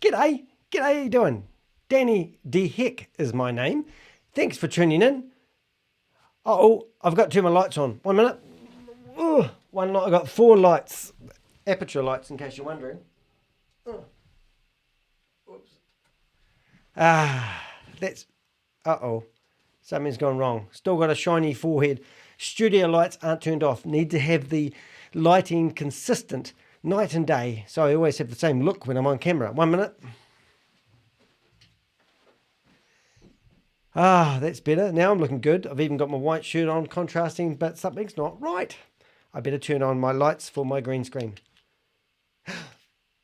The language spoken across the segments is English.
G'day, how you doing? Danny D. HEK is my name. Thanks for tuning in. Oh, I've got two of my lights on. 1 minute. One light. I've got 4 lights, aperture lights in case you're wondering. Whoops. Something's gone wrong. Still got a shiny forehead. Studio lights aren't turned off. Need to have the lighting consistent night and day, so I always have the same look when I'm on camera. 1 minute. That's better. Now I'm looking good. I've even got my white shirt on, contrasting, but something's not right. I better turn on my lights for my green screen.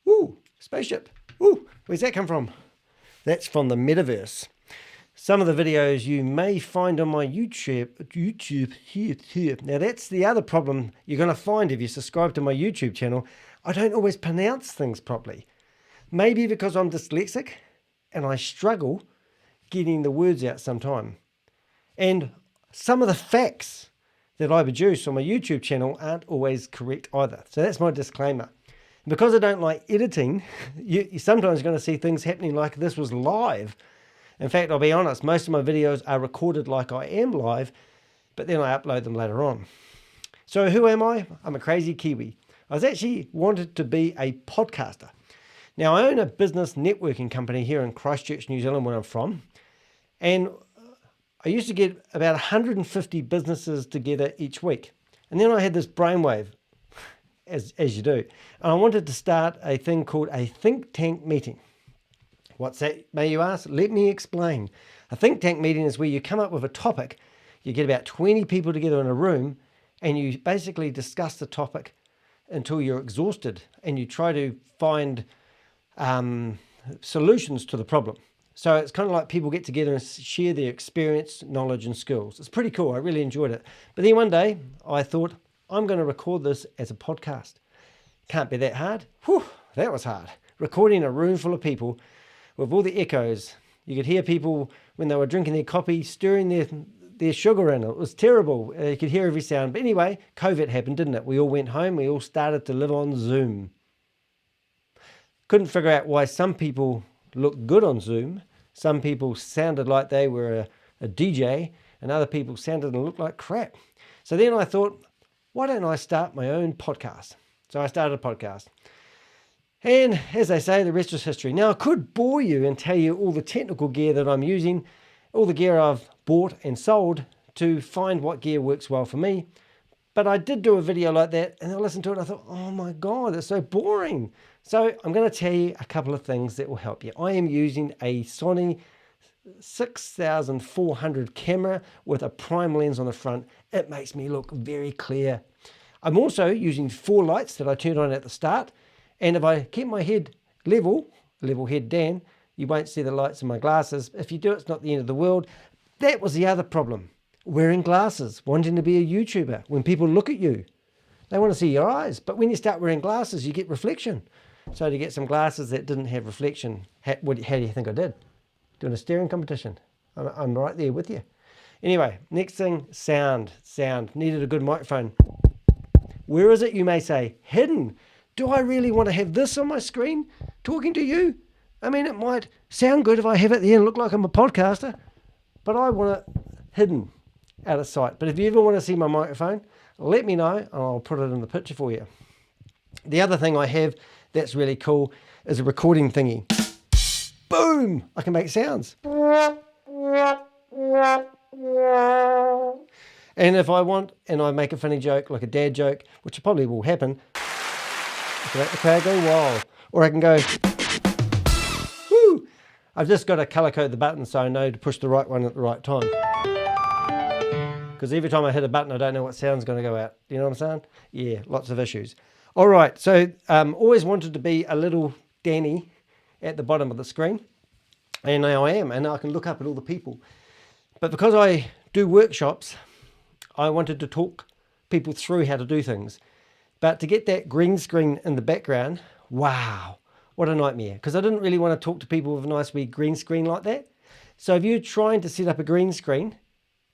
Ooh, spaceship. Ooh, where's that come from? That's from the metaverse. Some of the videos you may find on my YouTube here. Now that's the other problem you're going to find if you subscribe to my YouTube channel. I don't always pronounce things properly. Maybe because I'm dyslexic and I struggle getting the words out sometime. And some of the facts that I produce on my YouTube channel aren't always correct either. So that's my disclaimer. Because I don't like editing, you're sometimes going to see things happening like this was live. In fact, I'll be honest, most of my videos are recorded like I am live, but then I upload them later on. So who am I? I'm a crazy Kiwi. I was actually wanted to be a podcaster. Now, I own a business networking company here in Christchurch, New Zealand, where I'm from. And I used to get about 150 businesses together each week. And then I had this brainwave, as you do. And I wanted to start a thing called a think tank meeting. What's that, may you ask? Let me explain. A think tank meeting is where you come up with a topic, you get about 20 people together in a room, and you basically discuss the topic until you're exhausted, and you try to find solutions to the problem. So it's kind of like people get together and share their experience, knowledge, and skills. It's pretty cool. I really enjoyed it. But then one day I thought, I'm going to record this as a podcast. Can't be that hard. Whew, that was hard. Recording a room full of people with all the echoes. You could hear people when they were drinking their coffee, stirring their sugar in. It was terrible. You could hear every sound. But anyway, COVID happened, didn't it? We all went home. We all started to live on Zoom. Couldn't figure out why some people looked good on Zoom. Some people sounded like they were a DJ, and other people sounded and looked like crap. So then I thought, why don't I start my own podcast? So I started a podcast. And as they say, the rest is history. Now, I could bore you and tell you all the technical gear that I'm using, all the gear I've bought and sold to find what gear works well for me. But I did do a video like that, and I listened to it and I thought, oh my God, it's so boring. So I'm going to tell you a couple of things that will help you. I am using a Sony 6400 camera with a prime lens on the front. It makes me look very clear. I'm also using 4 lights that I turned on at the start. And if I keep my head level head Dan, you won't see the lights in my glasses. If you do, it's not the end of the world. That was the other problem. Wearing glasses, wanting to be a YouTuber. When people look at you, they want to see your eyes. But when you start wearing glasses, you get reflection. So to get some glasses that didn't have reflection, how do you think I did? Doing a staring competition. I'm right there with you. Anyway, next thing, sound. Needed a good microphone. Where is it, you may say? Hidden. Do I really want to have this on my screen talking to you? I mean, it might sound good if I have it there and look like I'm a podcaster, but I want it hidden, out of sight. But if you ever want to see my microphone, let me know and I'll put it in the picture for you. The other thing I have that's really cool is a recording thingy. Boom! I can make sounds. And if I want, and I make a funny joke, like a dad joke, which probably will happen, I can make the crowd go wild. Or I can go, whoo! I've just got to color code the button so I know to push the right one at the right time. Because every time I hit a button, I don't know what sound's going to go out. You know what I'm saying? Yeah, lots of issues. All right, so always wanted to be a little Danny at the bottom of the screen. And now I am, and now I can look up at all the people. But because I do workshops, I wanted to talk people through how to do things. But to get that green screen in the background, wow, what a nightmare. Because I didn't really want to talk to people with a nice wee green screen like that. So if you're trying to set up a green screen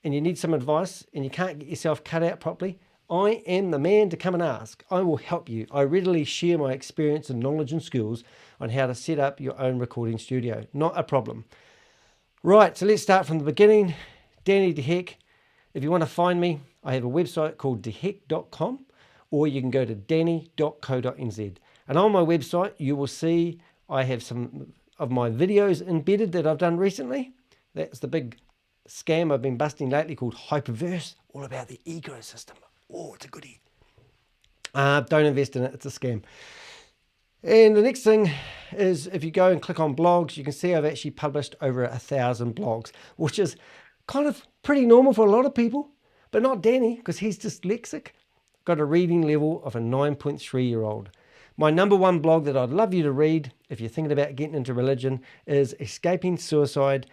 and you need some advice and you can't get yourself cut out properly, I am the man to come and ask. I will help you. I readily share my experience and knowledge and skills on how to set up your own recording studio. Not a problem. Right, so let's start from the beginning. Danny HEK. If you want to find me, I have a website called thehek.com, or you can go to danny.co.nz. And on my website, you will see I have some of my videos embedded that I've done recently. That's the big scam I've been busting lately called Hyperverse, all about the ecosystem. Oh, it's a goodie. Don't invest in it, it's a scam. And the next thing is, if you go and click on blogs, you can see I've actually published over 1,000 blogs, which is kind of pretty normal for a lot of people, but not Danny, because he's dyslexic. Got a reading level of a 9.3-year-old. My number one blog that I'd love you to read, if you're thinking about getting into religion, is Escaping Suicide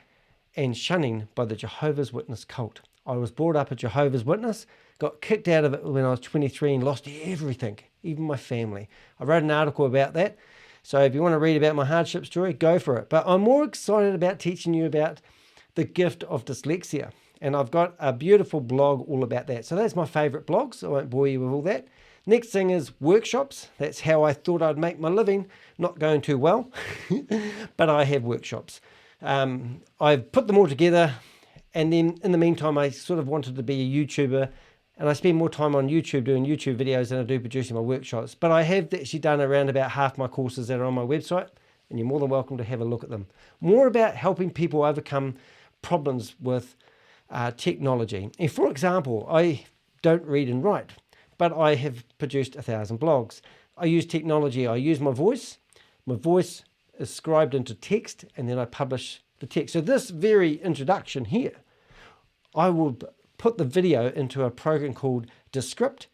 and Shunning by the Jehovah's Witness Cult. I was brought up a Jehovah's Witness, got kicked out of it when I was 23 and lost everything, even my family. I wrote an article about that. So if you want to read about my hardship story, go for it. But I'm more excited about teaching you about the gift of dyslexia. And I've got a beautiful blog all about that. So that's my favorite blogs. I won't bore you with all that. Next thing is workshops. That's how I thought I'd make my living. Not going too well, but I have workshops. I've put them all together. And then in the meantime, I sort of wanted to be a YouTuber, and I spend more time on YouTube doing YouTube videos than I do producing my workshops. But I have actually done around about half my courses that are on my website, and you're more than welcome to have a look at them. More about helping people overcome problems with technology. And for example, I don't read and write, but I have produced 1,000 blogs. I use technology. I use my voice. My voice is scribed into text, and then I publish the text. So this very introduction here, I will put the video into a program called Descript,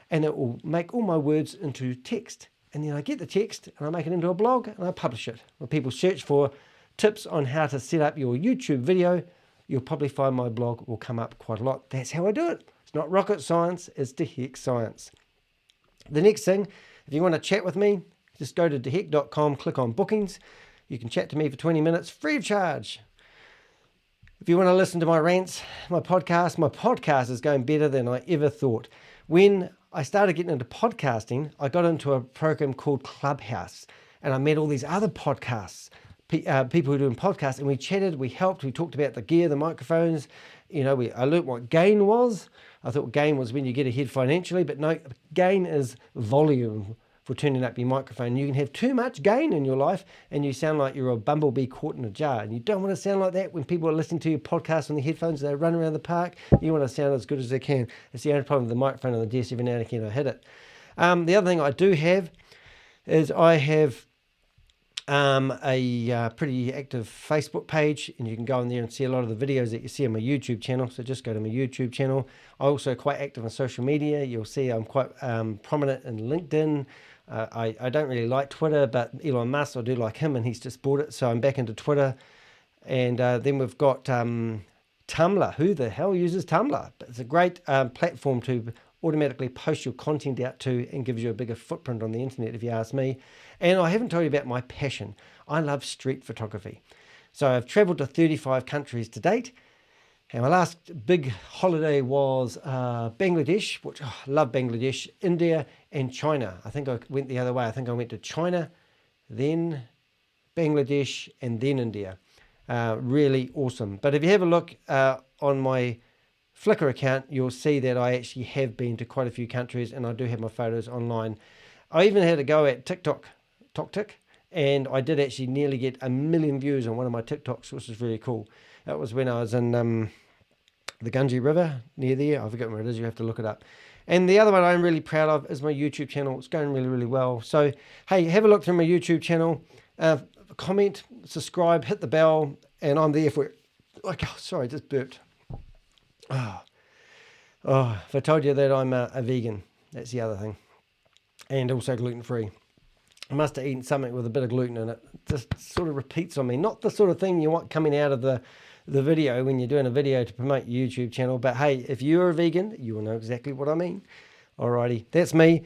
and it will make all my words into text. And then I get the text and I make it into a blog and I publish it. When people search for tips on how to set up your YouTube video, you'll probably find my blog will come up quite a lot. That's how I do it. It's not rocket science, it's DeHek science. The next thing, if you want to chat with me, just go to thehek.com, click on bookings. You can chat to me for 20 minutes free of charge. If you want to listen to my rants, my podcast is going better than I ever thought. When I started getting into podcasting, I got into a program called Clubhouse, and I met all these other podcasts, people who are doing podcasts, and we chatted, we helped, we talked about the gear, the microphones. You know, I learned what gain was. I thought gain was when you get ahead financially, but no, gain is volume for turning up your microphone. You can have too much gain in your life and you sound like you're a bumblebee caught in a jar. And you don't want to sound like that when people are listening to your podcast on the headphones. They run around the park. You want to sound as good as they can. It's the only problem with the microphone on the desk. Every now and again I hit it. The other thing I do have is I have a pretty active Facebook page, and you can go on there and see a lot of the videos that you see on my YouTube channel. So just go to my YouTube channel. I'm also quite active on social media. You'll see I'm quite prominent in LinkedIn. I don't really like Twitter, but Elon Musk, I do like him, and he's just bought it. So I'm back into Twitter. And then we've got Tumblr. Who the hell uses Tumblr? But it's a great platform to automatically post your content out to, and gives you a bigger footprint on the internet, if you ask me. And I haven't told you about my passion. I love street photography. So I've traveled to 35 countries to date. And my last big holiday was Bangladesh, which I love Bangladesh, India, and China. I think I went the other way. I think I went to China, then Bangladesh, and then India. Really awesome. But if you have a look on my Flickr account, you'll see that I actually have been to quite a few countries, and I do have my photos online. I even had a go at TikTok, and I did actually nearly get 1 million views on one of my TikToks, which is really cool. That was when I was in the Gunji River near there. I forget where it is. You have to look it up. And the other one I'm really proud of is my YouTube channel. It's going really, really well. So, hey, have a look through my YouTube channel. Comment, subscribe, hit the bell, and I'm there for it. Like, oh, sorry, just burped. Oh, if I told you that I'm a vegan, that's the other thing. And also gluten-free. I must have eaten something with a bit of gluten in it. It just sort of repeats on me. Not the sort of thing you want coming out of the video when you're doing a video to promote your YouTube channel. But hey, if you're a vegan, you will know exactly what I mean. Alrighty, that's me.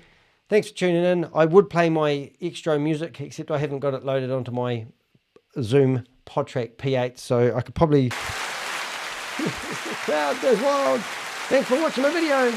Thanks for tuning in. I would play my extra music, except I haven't got it loaded onto my Zoom PodTrack P8, so I could probably... The crowd goes wild. Thanks for watching my video.